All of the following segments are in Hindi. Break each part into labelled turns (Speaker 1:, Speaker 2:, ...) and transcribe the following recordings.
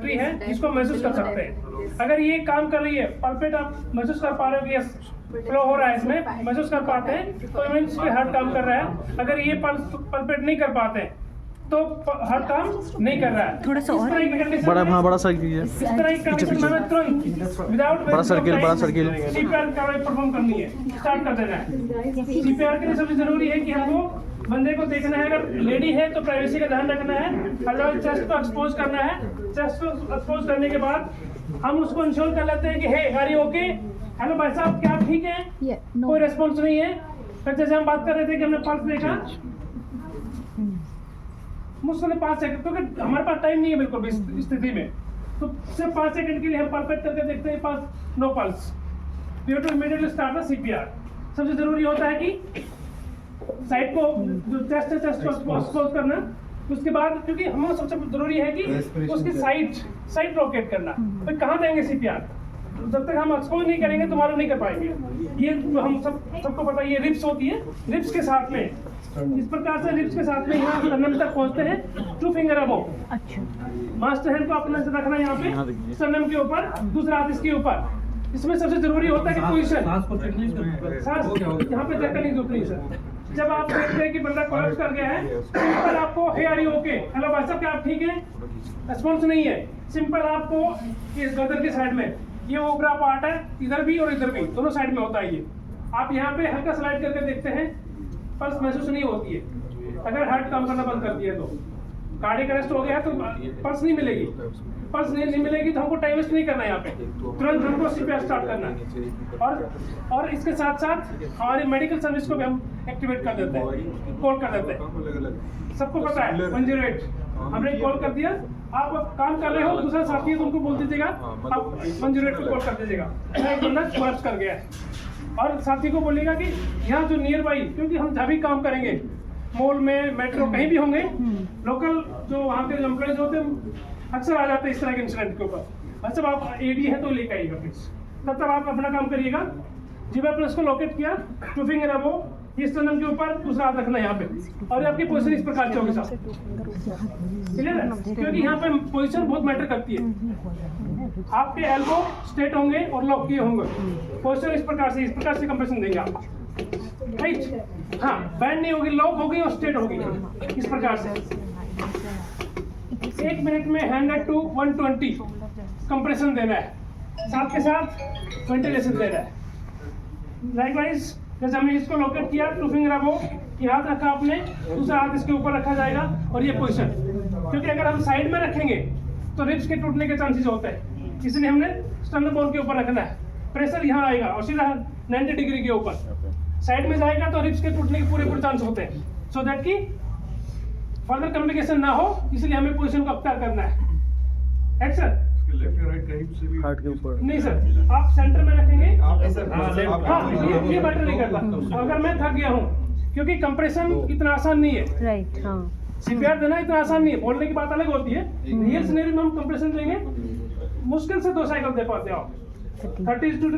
Speaker 1: कंट्री है जिसको महसूस कर सकते हैं। अगर ये काम कर रही है, पल्पेट आप महसूस कर पा रहे हो कि ये फ्लो हो रहा है, इसमें महसूस कर पाते हैं तो मीन्स कि हार्ट काम कर रहा है। अगर ये पल्पेट नहीं कर पाते हैं तो हार्ट काम नहीं कर रहा है।
Speaker 2: थोड़ा सा और
Speaker 1: बड़ा, हाँ
Speaker 3: बड़ा सर्किल है,
Speaker 1: इस तरह की कंडीशन में तुरंत विदाउट
Speaker 3: बड़ा सर्किल
Speaker 1: सीपीआर कार्रवाई परफॉर्म करनी है, स्टार्ट कर देना है। सीपीआर के लिए सबसे जरूरी है कि हमको बंदे को देखना है, अगर लेडी है तो प्राइवेसी का ध्यान रखना है, अदरवाइज चेस्ट को एक्सपोज करना है। चेस्ट को एक्सपोज करने के बाद हम उसको इंश्योर कर लेते हैं कि हे आर यू ओके, हेलो भाई साहब क्या ठीक है, कोई रेस्पॉन्स नहीं है। फिर जैसे हम बात कर रहे थे कि हमने पल्स देखा, मुश्किल 5 सेकंड, क्योंकि हमारे पास टाइम नहीं है बिल्कुल भी इस स्थिति में, तो सिर्फ 5 सेकंड के लिए हम पल्पेट करके देखते हैं, पास no pulse, you to immediately start the CPR. सबसे जरूरी होता है कि साइड को जो चेस्ट है, चेस्ट को एक्सपोज करना। उसके बाद क्योंकि हमें सबसे जरूरी है कि उसकी साइड रोटेट करना। तो कहाँ देंगे सीपीआर, जब तक हम एक्सपोज नहीं करेंगे तो मालूम नहीं कर पाएंगे। ये हम सबको पता है, ये रिब्स होती है, रिब्स के साथ में इस प्रकार से रिब्स के साथ में यहाँ स्टर्नम तक पहुँचते हैं, 2 फिंगर अबव। अच्छा, मास्टर हैंड को अपने से रखना यहाँ पे स्टर्नम के ऊपर, दूसरा हाथ इसके ऊपर। इसमें सबसे जरूरी होता है कि पोजीशन, सांस यहाँ पे चेक करनी जरूरी है सर। जब आप देखते हैं कि बंदा कोलैप्स कर गया है, सिंपल आपको हे आर यू ओके, हेलो भाई साहब क्या आप ठीक है, रेस्पॉन्स नहीं है, सिंपल आपको इस गर्दन की साइड में ये ओबरा पार्ट है, इधर भी और इधर भी दोनों साइड में होता है ये। आप यहाँ पे हल्का स्लाइड करके देखते हैं, पल्स महसूस नहीं होती है। अगर हार्ट काम करना बंद कर दिया तो कार्डियक अरेस्ट हो गया तो पल्स नहीं मिलेगी। पल्स नहीं मिलेगी तो हमको टाइम वेस्ट नहीं करना है, यहाँ पे तुरंत हमको सीपीआर स्टार्ट करना है। और इसके साथ साथ हमारी मेडिकल सर्विस को भी हम एक्टिवेट कर देते हैं, कॉल कर देते हैं। सबको पता है 108 हमने कॉल कर दिया, आप काम कर रहे हो, दूसरा साथी है तो उनको बोल दीजिएगा, आप 108 को कॉल कर दीजिएगा, एक बंदा कोलैप्स कर गया है। और साथी को बोलेगा कि यहाँ जो नियर बाई, क्योंकि हम जब भी काम करेंगे मॉल में, मेट्रो कहीं भी होंगे, लोकल जो वहाँ के एम्प्लॉइज होते हैं अक्सर आ जाते हैं इस तरह के इंसिडेंट के ऊपर। अच्छा आप एडी है तो लेकर आइएगा प्लीज, तब तक आप अपना काम करिएगा। जब आपने इसको लोकेट किया, 2 फिंगर अबव, इस स्टर्नम के ऊपर, दूसरा हाथ रखना यहाँ पे, और आपकी पोजीशन इस प्रकार से होगी साहब, क्लियर है? क्योंकि यहाँ पे पोजीशन बहुत मैटर करती है। आपके एल्बो स्ट्रेट होंगे और लॉक किए होंगे, पोजीशन इस प्रकार से कंप्रेशन देंगे आप, राइट? हाँ, बैंड नहीं होगी, लॉक होगी और स्ट्रेट होगी इस प्रकार से। 1 मिनट में 100 to 120 कंप्रेशन देना है, साथ के साथ वेंटिलेशन देना है। लाइकवाइज जैसे हमने इसको लोकेट किया, 2 फिंगर अबव, ये हाथ रखा आपने, दूसरा हाथ इसके ऊपर रखा जाएगा और ये पोजीशन, क्योंकि अगर हम साइड में रखेंगे तो रिब्स के टूटने के चांसेस होते हैं, इसलिए हमने स्टर्नम बोन के ऊपर रखना है। प्रेशर यहाँ आएगा और सीधा 90 डिग्री के ऊपर, साइड में जाएगा तो रिब्स के टूटने के पूरे चांस होते हैं, सो दैट कि फर्दर कम्युनिकेशन ना हो, इसलिए हमें पोजीशन को अख्तियार करना है। एक्शन
Speaker 4: लेफ्ट या राइट कहीं से भी
Speaker 3: हार्ट के ऊपर
Speaker 1: नहीं सर, आप सेंटर में रखेंगे।
Speaker 4: हाँ,
Speaker 1: ये मैटर नहीं करता। अगर मैं थक गया हूँ, क्योंकि कंप्रेशन इतना आसान नहीं है, राइट? हाँ, सीपीआर देना इतना आसान नहीं है, बोलने की बात अलग होती है। रियल सिनेरियो में हम कंप्रेशन देंगे, मुश्किल से 2 साइकिल दे पाते हो आप, 30 टू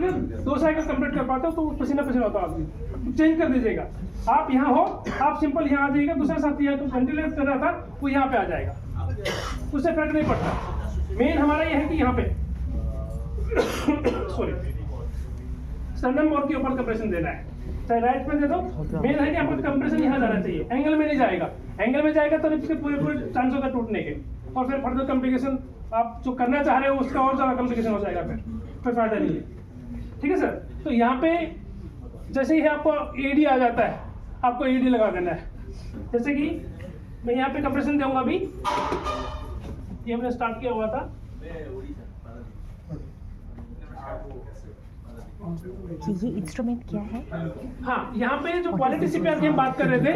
Speaker 1: 2 साइकिल कंप्लीट कर पाते हो तो पसीना पसीना होता है आदमी। चेंज कर दीजिएगा, आप यहाँ हो, आप सिंपल यहाँ आ जाइएगा, दूसरा साथी यहाँ तो वेंटिलेट कर रहा था वो यहाँ पे आ जाएगा, उससे फर्क नहीं पड़ता। मेन हमारा ये है कि यहाँ पे सॉरी स्टर्नम बोन के ऊपर कंप्रेशन देना है, चाहे राइट में दे दो। मेन है कि आपका कंप्रेशन यहाँ जाना चाहिए, एंगल में नहीं जाएगा। एंगल में जाएगा तो रिब्स के पूरे चांस होता है टूटने के, और फिर फर्दर कॉम्प्लिकेशन आप जो करना चाह रहे हो उसका और ज़्यादा कॉम्प्लिकेशन हो जाएगा, फिर फायदा नहीं है। ठीक है सर, तो यहाँ पे जैसे ही आपको एडी आ जाता है, आपको एडी लगा देना है। जैसे कि मैं यहाँ पे कंप्रेशन दूंगा, अभी ये हमने स्टार्ट किया हुआ था।
Speaker 2: ये इंस्ट्रूमेंट क्या है?
Speaker 1: हाँ, यहाँ पे जो क्वालिटी सीपीआर की हम बात कर रहे थे,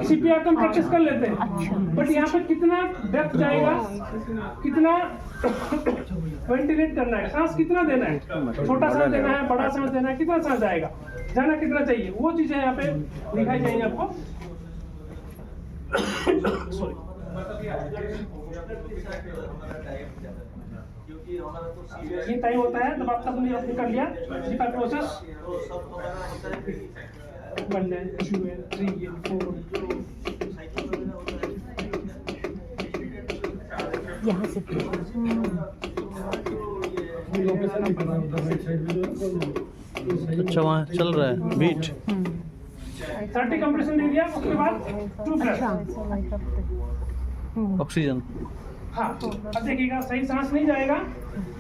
Speaker 1: सीपीआर हम प्रैक्टिस कर लेते हैं, बट यहाँ पे कितना डेप्थ जाएगा, कितना वेंटिलेट करना है, सांस कितना देना है, छोटा सांस देना है, बड़ा सांस देना है, कितना सांस जाएगा, जाना कितना चाहिए, वो चीजें यहाँ पे दिखाई जाएंगी आपको। सॉरी, ये टाइम होता है जब आपका तुमने कर लिया प्रोसेस 1 है 2 है 3 है 4
Speaker 2: यहाँ से
Speaker 3: अच्छा वहाँ चल रहा है बीट
Speaker 1: 30 कंप्रेशन दे दिया, उसके बाद 2 ब्रेथ।
Speaker 3: ऑक्सीजन।
Speaker 1: हाँ, अब देखिएगा सही सांस नहीं जाएगा,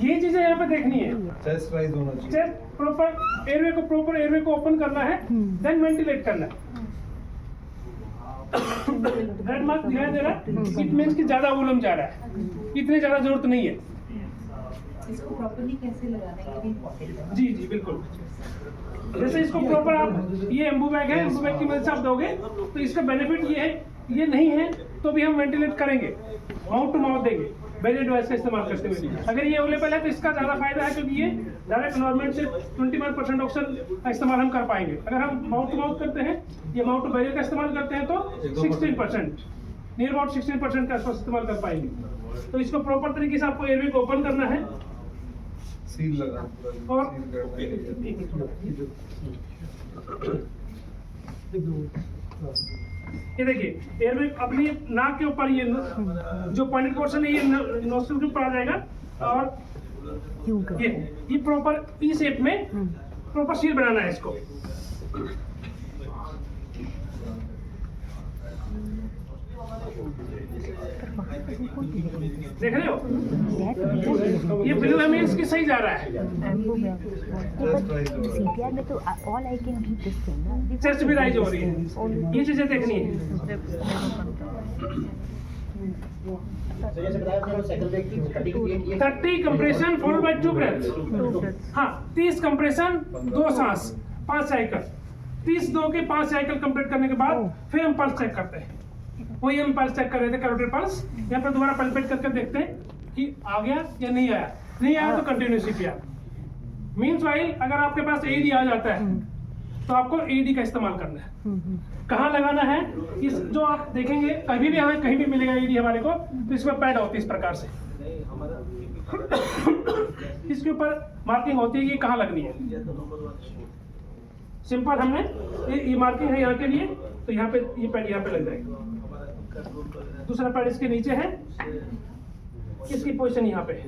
Speaker 1: ये चीजें यहाँ पे देखनी है।
Speaker 4: चेस्ट राइज होना चाहिए।
Speaker 1: चेस्ट प्रॉपर एयरवे को ओपन करना है, देन वेंटिलेट करना है। रेड मार्क दिखाई दे रहा है, इट मींस कि ज्यादा वॉल्यूम जा रहा है, इतनी ज्यादा जरूरत नहीं है।
Speaker 5: इसको प्रॉपर्ली कैसे लगाना है ये भी इम्पोर्टेंट है।
Speaker 1: जी जी बिल्कुल। जैसे इसको प्रॉपर आप, ये एम्बू बैग है, एम्बू बैग की मदद से आप दोगे तो इसका बेनिफिट ये है, ये नहीं है तो भी हम वेंटिलेट करेंगे, माउथ टू माउथ देंगे बेड डिवाइस का इस्तेमाल करते हुए। अगर ये अवेलेबल है तो इसका ज़्यादा फायदा है, क्योंकि ये डायरेक्ट एनवायरमेंट से 21% ऑक्सीजन का इस्तेमाल हम कर पाएंगे। अगर हम माउथ टू माउथ करते हैं, ये माउथ टू बैरियर का इस्तेमाल करते हैं तो 16%, नियर अबाउट 16% का इस्तेमाल कर पाएंगे। तो इसको प्रॉपर तरीके से आपको एयरवे को ओपन करना है
Speaker 4: सील लगा
Speaker 1: और ये देखिए एयरवे अपनी नाक के ऊपर, ये जो पॉइंटेड पोर्शन है ये नोस्ट्रिल के ऊपर आ जाएगा और ये प्रॉपर ई शेप में प्रॉपर सील बनाना है इसको। देख रहे हो, ये ब्लू मीन्स की सही जा रहा है।
Speaker 2: CPR में तो all I can do this thing ना।
Speaker 1: चेस्ट भी राइज हो रही है, ये चीजें देखनी है।
Speaker 6: जैसे बताया आपने साइकिल बैग की
Speaker 1: 30 कंप्रेशन फॉलोड बाय 2 ब्रेथ। हाँ, 30 कंप्रेशन 2 सांस 5 साइकिल, 30 दो के 5 साइकिल कंप्लीट करने के बाद फिर हम पल्स चेक करते हैं। वही हम पल्स चेक कर रहे थे, कैरोटिड पल्स। यहाँ पर दोबारा पल्पेट करके देखते हैं कि आ गया या नहीं आया। नहीं आया तो कंटिन्यू सीपीआर। मीन्स वाइल अगर आपके पास एडी आ जाता है तो आपको एडी का इस्तेमाल करना है। कहाँ लगाना है, इस जो आप देखेंगे कभी भी हमें कहीं भी मिलेगा एडी हमारे को, तो इसमें पैड होती है इस प्रकार से, इसके ऊपर मार्किंग होती है कि कहाँ लगनी है। सिंपल हमने ये मार्किंग है यहाँ के लिए, तो यहाँ पे ये पैड यहाँ पे लग जाएगा। दूसरा पैड इसके नीचे है, इसकी पोजीशन यहाँ पे है।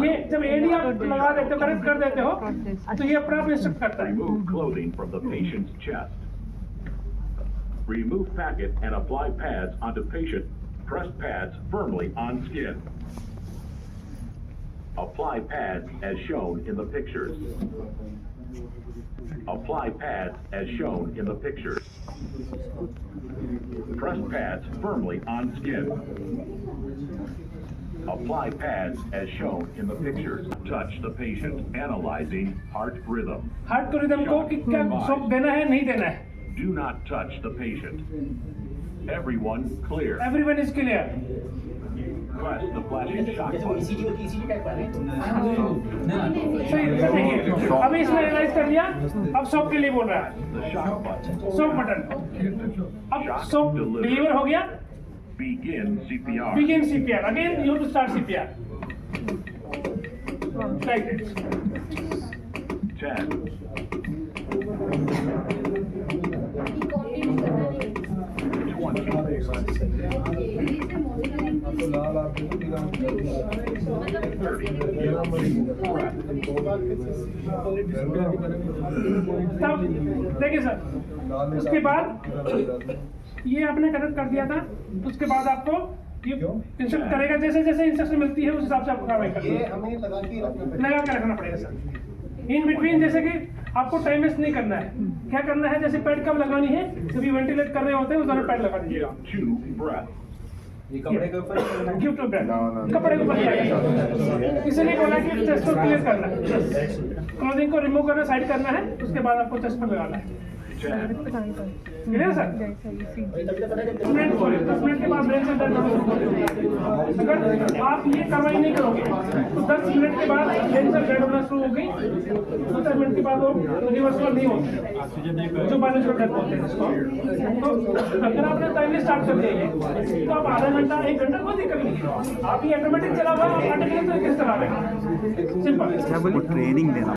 Speaker 1: ये जब एडी आप लगा देते हो, कनेक्ट कर देते हो, तो ये अपने आप इंस्ट्रक्ट करता है।
Speaker 7: Remove clothing from the patient's chest. Remove packet and apply pads onto patient. Press pads firmly on skin. Apply pads as shown in the pictures. Apply pads as shown in the pictures. Press pads firmly on skin. Apply pads as shown in the pictures. Touch the patient, analyzing heart rhythm.
Speaker 1: Heart को रिदम को कि क्या शॉक देना है नहीं देना है।
Speaker 7: Do not touch the patient. Everyone clear.
Speaker 1: Everyone is clear.
Speaker 7: Press the flashing shock button.
Speaker 6: ECG होती है, ECG टाइप वाले
Speaker 1: सही देखिए, अभी इसने रियलाइज कर लिया, अब शॉक के लिए बोल रहा है।
Speaker 7: The shock button.
Speaker 1: Shock button, अब शॉक डिलीवर हो गया।
Speaker 7: Begin CPR.
Speaker 1: Begin CPR. Again, you have to start CPR. Like this.
Speaker 7: 10,
Speaker 1: तब देखिए सर, उसके बाद ये आपने कनेक्ट कर दिया था, उसके बाद आपको ये इंस्ट्रक्ट करेगा, जैसे जैसे इंस्ट्रक्शन मिलती है उस हिसाब से आपको कार्रवाई करनी है।
Speaker 4: हमें लगा के
Speaker 1: रखना पड़ेगा सर। इन बिटवीन जैसे कि आपको टाइम वेस्ट नहीं करना है। क्या करना है, जैसे पैड कब लगानी है, जब ये वेंटिलेट कर रहे होते हैं उस दौरान पैड लगा दीजिएगा।
Speaker 7: 2 breath.
Speaker 4: कपड़े के ऊपर
Speaker 1: गिव टू ब्रेथ, कपड़े को बदलाएगा, इसलिए बोला कि चेस्ट को क्लियर करना है, क्लोथिंग को रिमूव करना, साइड करना है, उसके बाद आपको चेस्ट पर लगाना है।
Speaker 7: 10,
Speaker 1: क्लियर सर? 10 मिनट के बाद ब्रेन से दर्द होना शुरू हो जाएगा। अगर आप ये कार्रवाई नहीं करोगे तो 10 मिनट के बाद ब्रेन से दर्द होना शुरू हो गई, 10 मिनट के बाद वो रिवर्सल नहीं होता, जो बायोलॉजिकल डेथ बोलते हैं इसको। तो अगर आपने टाइमली स्टार्ट कर दिया है तो आप आधा घंटा 1 घंटा कोई दिक्कत नहीं है। आप ये ऑटोमेटिक चला हुआ, आप ऑटोमेटिक तरीके से चला रहे हैं। सिंपल
Speaker 3: ट्रेनिंग देना